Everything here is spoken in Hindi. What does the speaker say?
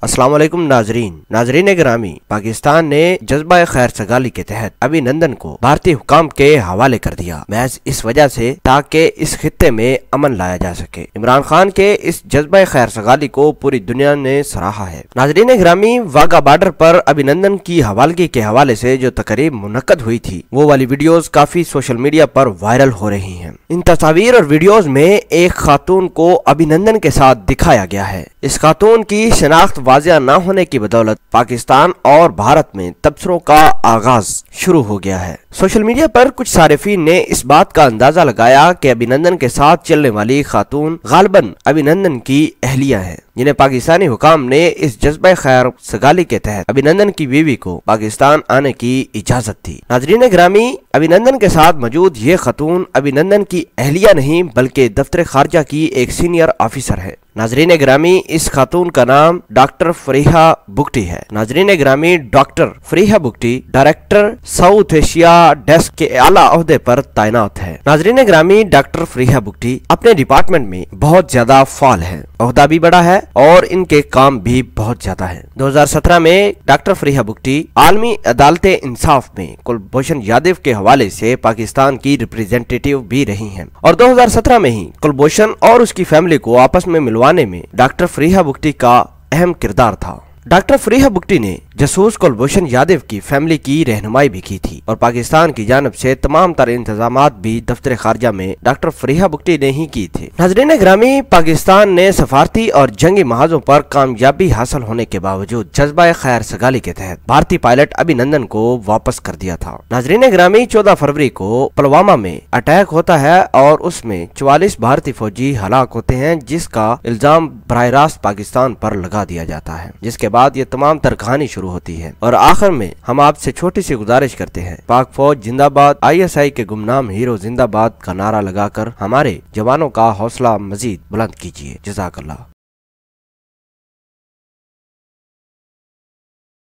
अस्सलाम वालेकुम नाजरीन गिरामी। पाकिस्तान ने जज्बा खैर सगाली के तहत अभिनंदन को भारतीय हुकाम के हवाले कर दिया, महज इस वजह से ताकि इस खित्ते में अमन लाया जा सके। इमरान खान के इस जज्बा खैर सगाली को पूरी दुनिया ने सराहा है। नाजरीन गिरामी, वाघा बॉर्डर पर अभिनंदन की हवालगी के हवाले से जो तकरीब मुनक्कद हुई थी, वो वाली वीडियोज काफी सोशल मीडिया पर वायरल हो रही है। इन तस्वीर और वीडियोज में एक खातून को अभिनंदन के साथ दिखाया गया है। इस खातून की शिनाख्त वाजिया न होने की बदौलत पाकिस्तान और भारत में तबसरों का आगाज शुरू हो गया है। सोशल मीडिया पर कुछ सारिफीन ने इस बात का अंदाजा लगाया कि अभिनंदन के साथ चलने वाली खातून गालिबन अभिनंदन की अहलिया है, जिन्हें पाकिस्तानी हुकाम ने इस जज्बा खैर सगाली के तहत अभिनंदन की बीवी को पाकिस्तान आने की इजाजत थी। नाजरीन ग्रामी, अभिनंदन के साथ मौजूद ये खातून अभिनंदन की अहलिया नहीं बल्कि दफ्तर खारजा की एक सीनियर ऑफिसर है। नाजरीन ग्रामी, इस खातून का नाम डॉक्टर फरीहा बुगटी है। नाजरीन ग्रामी, doctor Fariha Bugti director south Asia desk के आला ओहदे पर तैनात है। नाजरीन ग्रामी, डॉक्टर फरीहा बुगटी अपने डिपार्टमेंट में बहुत ज्यादा फाल है, ओहदा भी बड़ा है और इनके काम भी बहुत ज्यादा है। 2017 में डॉक्टर फरीहा बुगटी आलमी अदालते इंसाफ में कुलभूषण यादव के हवाले से पाकिस्तान की रिप्रेजेंटेटिव भी रही हैं और 2017 में ही कुलभूषण और उसकी फैमिली को आपस में मिलवाने में डॉक्टर फरीहा बुगटी का अहम किरदार था। डॉक्टर फरीहा बुगटी ने जासूस कुलभूषण यादव की फैमिली की रहनुमाई भी की थी और पाकिस्तान की जानब से तमाम तरह इंतजामात भी दफ्तर खारजा में डॉक्टर फरीहा बुगटी ने ही की थे। नाज़रीन ग्रामी, पाकिस्तान ने सफारती और जंगी महाजों पर कामयाबी हासिल होने के बावजूद जज्बा खैर सगाली के तहत भारतीय पायलट अभिनंदन को वापस कर दिया था। नाज़रीन ग्रामी, 14 फरवरी को पुलवामा में अटैक होता है और उसमें 44 भारतीय फौजी हलाक होते हैं, जिसका इल्जाम बराह रास्त पाकिस्तान पर लगा दिया जाता है। जिसके बाद ये तमाम तर कहानी शुरू होती है और आखिर में हम आपसे छोटी सी गुजारिश करते हैं, पाक फौज जिंदाबाद, ISI के गुमनाम हीरो जिंदाबाद का नारा लगाकर हमारे जवानों का हौसला मजीद बुलंद कीजिए। जज़ाकल्लाह।